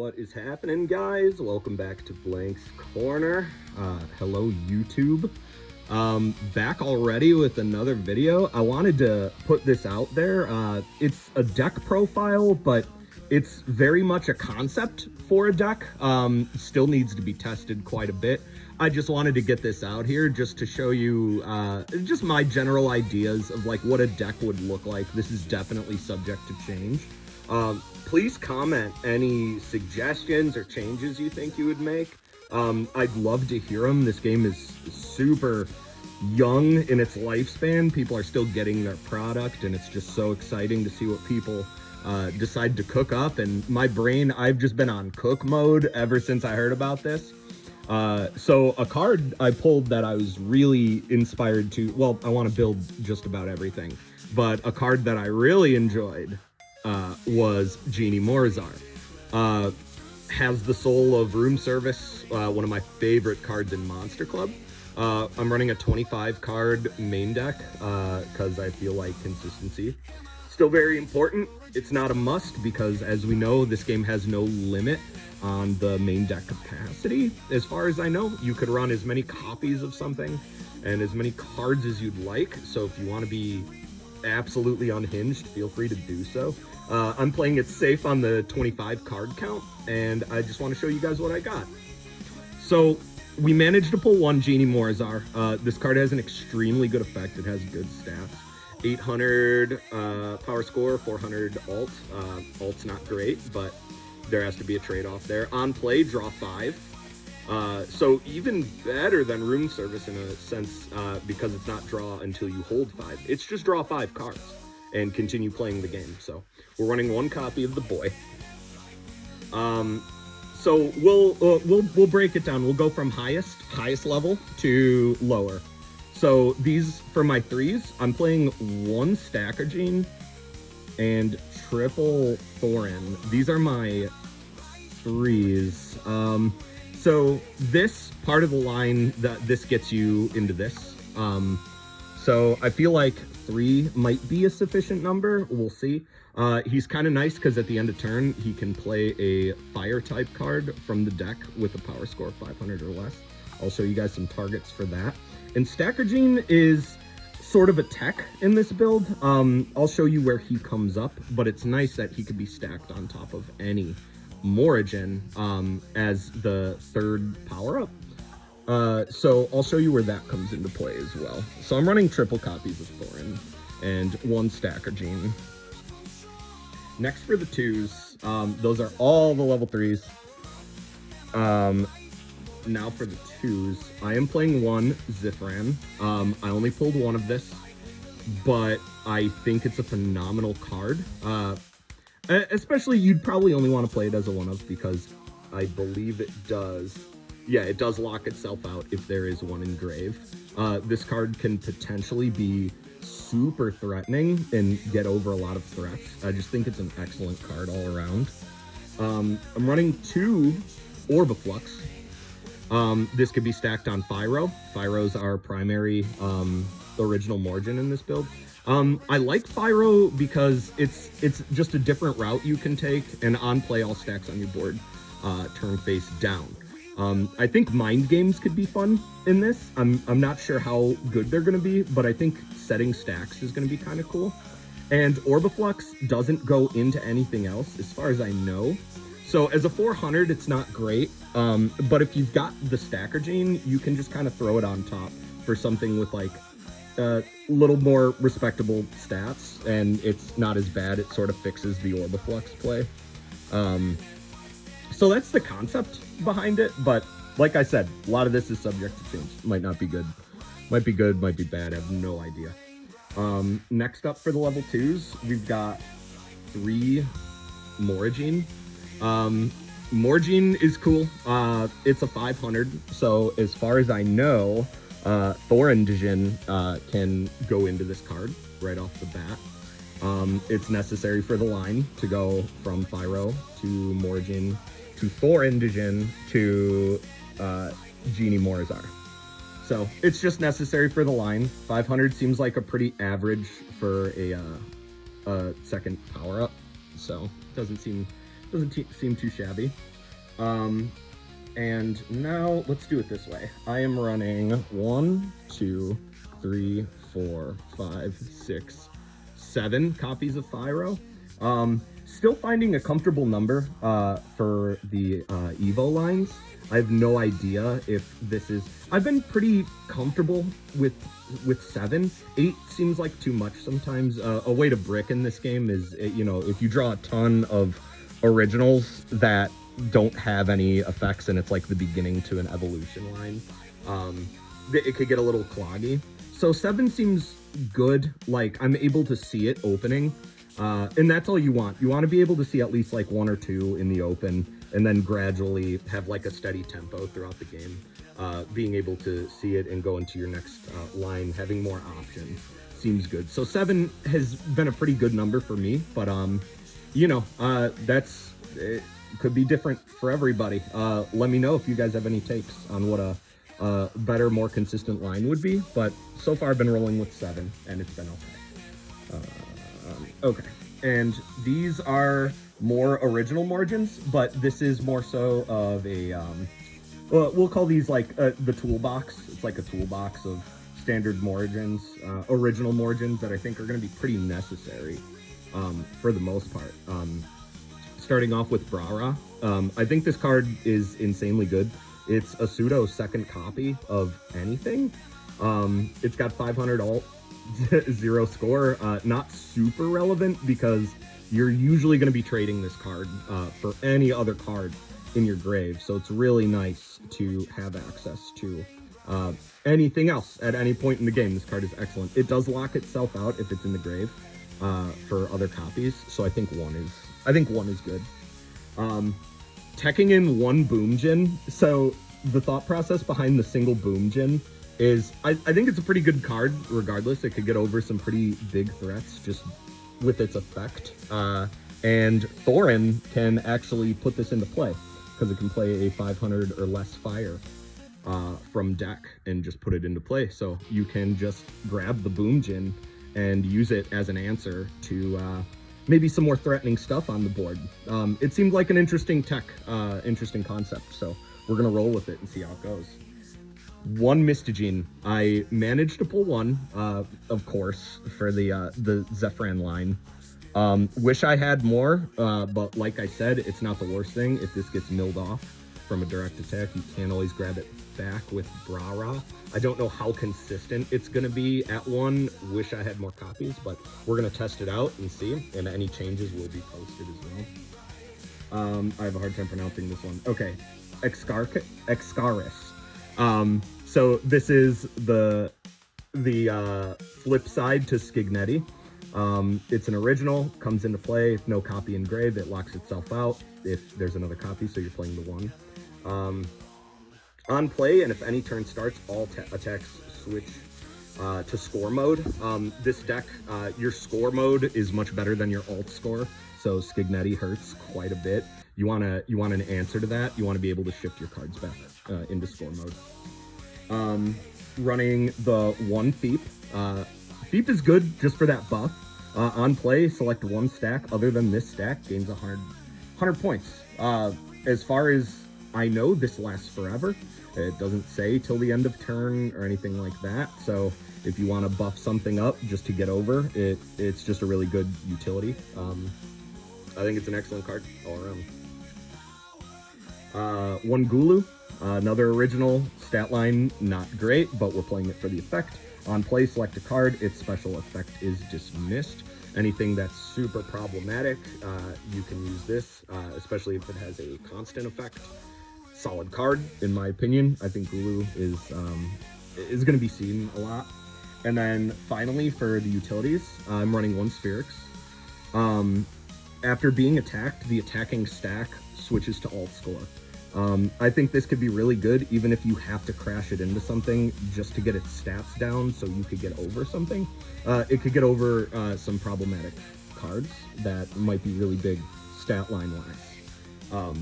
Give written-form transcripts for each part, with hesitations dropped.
What is happening, guys? Welcome back to Blank's Corner. Hello, YouTube. Back already with another video. I wanted to put this out there. It's a deck profile, but it's very much a concept for a deck. Still needs to be tested quite a bit. I just wanted to get this out here just to show you just my general ideas of like what a deck would look like. This is definitely subject to change. Please comment any suggestions or changes you think you would make. I'd love to hear them. This game is super young in its lifespan. People are still getting their product, and it's just so exciting to see what people decide to cook up. And my brain, I've just been on cook mode ever since I heard about this. So a card I pulled that I was really inspired to, well, I want to build just about everything, but a card that I really enjoyed was Djin Morigins. Has the soul of room service, one of my favorite cards in Monster Club. I'm running a 25 card main deck because I feel like consistency still very important. It's not a must because, as we know, this game has no limit on the main deck capacity. As far as I know, you could run as many copies of something and as many cards as you'd like. So if you want to be absolutely unhinged, feel free to do so. I'm playing it safe on the 25 card count, and I just want to show you guys what I got. So we managed to pull one Djin Morigins. This card has an extremely good effect. It has good stats. 800 power score, 400 alt. Alt's not great, but there has to be a trade-off there. On play, draw 5. So even better than room service in a sense, because it's not draw until you hold 5. It's just draw 5 cards and continue playing the game. So we're running one copy of the boy. So we'll break it down. We'll go from highest level to lower. So these, for my 3s, I'm playing 1 Stacker Djin and triple Thorin. These are my 3s. So this part of the line, that this gets you into this. So I feel like 3 might be a sufficient number. We'll see. He's kind of nice because at the end of turn, he can play a fire type card from the deck with a power score of 500 or less. I'll show you guys some targets for that. And Stacker Djin is sort of a tech in this build. I'll show you where he comes up, but it's nice that he could be stacked on top of any Morigin as the 3rd power-up. So I'll show you where that comes into play as well. So I'm running triple copies of Thorin and 1 Stacker Djin. Next for the 2s, those are all the level 3s. Now for the 2s, I am playing 1 Zifran. I only pulled 1 of this, but I think it's a phenomenal card. Especially, you'd probably only want to play it as a 1-of because I believe it does. Yeah, it does lock itself out if there is 1 engraved. This card can potentially be super threatening and get over a lot of threats. I just think it's an excellent card all around. I'm running 2 Orbiflux. This could be stacked on Pyro. Pyro's our primary original Morigin in this build. I like Pyro because it's just a different route you can take, and on play all stacks on your board turn face down. I think mind games could be fun in this. I'm not sure how good they're going to be, but I think setting stacks is going to be kind of cool. And Orbiflux doesn't go into anything else as far as I know. So as a 400, it's not great, but if you've got the Stacker Djin, you can just kind of throw it on top for something with like a little more respectable stats, and it's not as bad. It sort of fixes the Orbiflux play. So that's the concept behind it, but like I said, a lot of this is subject to change. Might not be good. Might be good, might be bad, I have no idea. Next up for the level 2s, we've got 3 Morigin. Morigin is cool. It's a 500, so as far as I know, Thorin Djin can go into this card right off the bat. It's necessary for the line to go from Pyro to Morigin to Thorin Djin to Djin Morigins. So it's just necessary for the line. 500 seems like a pretty average for a second power-up, so it doesn't seem Doesn't seem too shabby. And now let's do it this way. I am running 1, 2, 3, 4, 5, 6, 7 copies of Thyro. Still finding a comfortable number for the Evo lines. I have no idea if this is... I've been pretty comfortable with 7. 8 seems like too much sometimes. A way to brick in this game is, you know, if you draw a ton of originals that don't have any effects and it's like the beginning to an evolution line, it could get a little cloggy. So 7 seems good. Like, I'm able to see it opening. And that's all you want. You want to be able to see at least like 1 or 2 in the open, and then gradually have like a steady tempo throughout the game. Being able to see it and go into your next line, having more options seems good. So 7 has been a pretty good number for me, but you know, it could be different for everybody. Let me know if you guys have any takes on what a better, more consistent line would be, but so far I've been rolling with 7 and it's been okay. Okay, and these are more original Morigins, but this is more so of a, well, we'll call these like the toolbox. It's like a toolbox of standard Morigins, original Morigins that I think are going to be pretty necessary for the most part. Starting off with Brara, I think this card is insanely good. It's a pseudo second copy of anything. It's got 500 alt, 0 score, not super relevant because you're usually going to be trading this card for any other card in your grave, so it's really nice to have access to anything else at any point in the game. This card is excellent. It does lock itself out if it's in the grave for other copies, so I think one is good. Teching in 1 Boom Djin. So the thought process behind the single Boom Djin is I think it's a pretty good card regardless. It could get over some pretty big threats just with its effect. And Thorin can actually put this into play because it can play a 500 or less fire from deck and just put it into play. So you can just grab the Boom Djin and use it as an answer to maybe some more threatening stuff on the board. It seemed like an interesting tech, interesting concept. So we're going to roll with it and see how it goes. 1 Djin. I managed to pull 1, of course, for the Zephyran line. Wish I had more, but like I said, it's not the worst thing. If this gets milled off from a direct attack, you can always grab it back with Brara. I don't know how consistent it's going to be at 1. Wish I had more copies, but we're going to test it out and see, and any changes will be posted as well. I have a hard time pronouncing this one. Okay, Excaris. So this is the flip side to Skignetti. It's an original, comes into play. If no copy engraved, it locks itself out if there's another copy, so you're playing the 1. On play, and if any turn starts, all attacks switch to score mode. This deck, your score mode is much better than your alt score, so Skignetti hurts quite a bit. You want an answer to that. You want to be able to shift your cards back into score mode. Running the 1 Thiep. Thiep is good just for that buff. On play, select 1 stack other than this stack, gains 100 points. As far as I know, this lasts forever. It doesn't say till the end of turn or anything like that. So if you want to buff something up just to get over it, it's just a really good utility. I think it's an excellent card all around. 1 Gulu. Another original, stat line not great, but we're playing it for the effect. On play, select a card, its special effect is dismissed. Anything that's super problematic, you can use this, especially if it has a constant effect. Solid card, in my opinion. I think Gulu is going to be seen a lot. And then finally, for the utilities, I'm running 1 Spherix. After being attacked, the attacking stack switches to alt score. I think this could be really good, even if you have to crash it into something just to get its stats down so you could get over something. It could get over some problematic cards that might be really big stat line wise.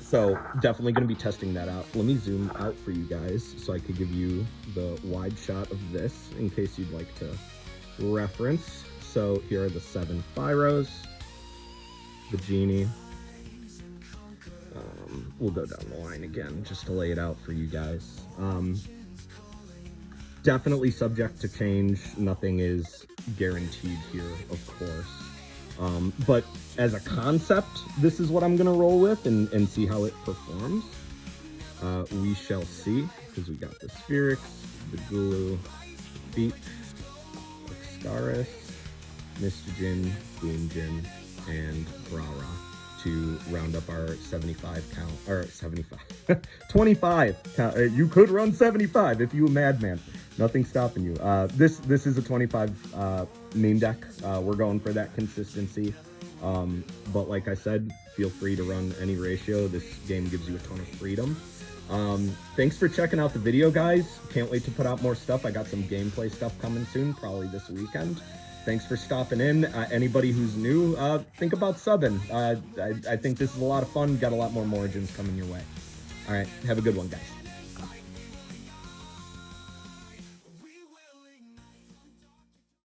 So definitely going to be testing that out. Let me zoom out for you guys so I could give you the wide shot of this in case you'd like to reference. So here are the 7 Thyros. the genie. We'll go down the line again just to lay it out for you guys. Definitely subject to change. Nothing is guaranteed here, of course. But as a concept, this is what I'm gonna roll with and see how it performs. We shall see, because we got the Sphyrix, the Gulu, Feet, Extaris, Mr. Djin, Djin, and Brara to round up our 75 count, or 75, 25 count. You could run 75 if you a madman. Nothing's stopping you. This is a 25 main deck. We're going for that consistency. But like I said, feel free to run any ratio. This game gives you a ton of freedom. Thanks for checking out the video, guys. Can't wait to put out more stuff. I got some gameplay stuff coming soon, probably this weekend. Thanks for stopping in. Anybody who's new, think about subbing. I think this is a lot of fun. Got a lot more Morigins coming your way. All right, have a good one, guys.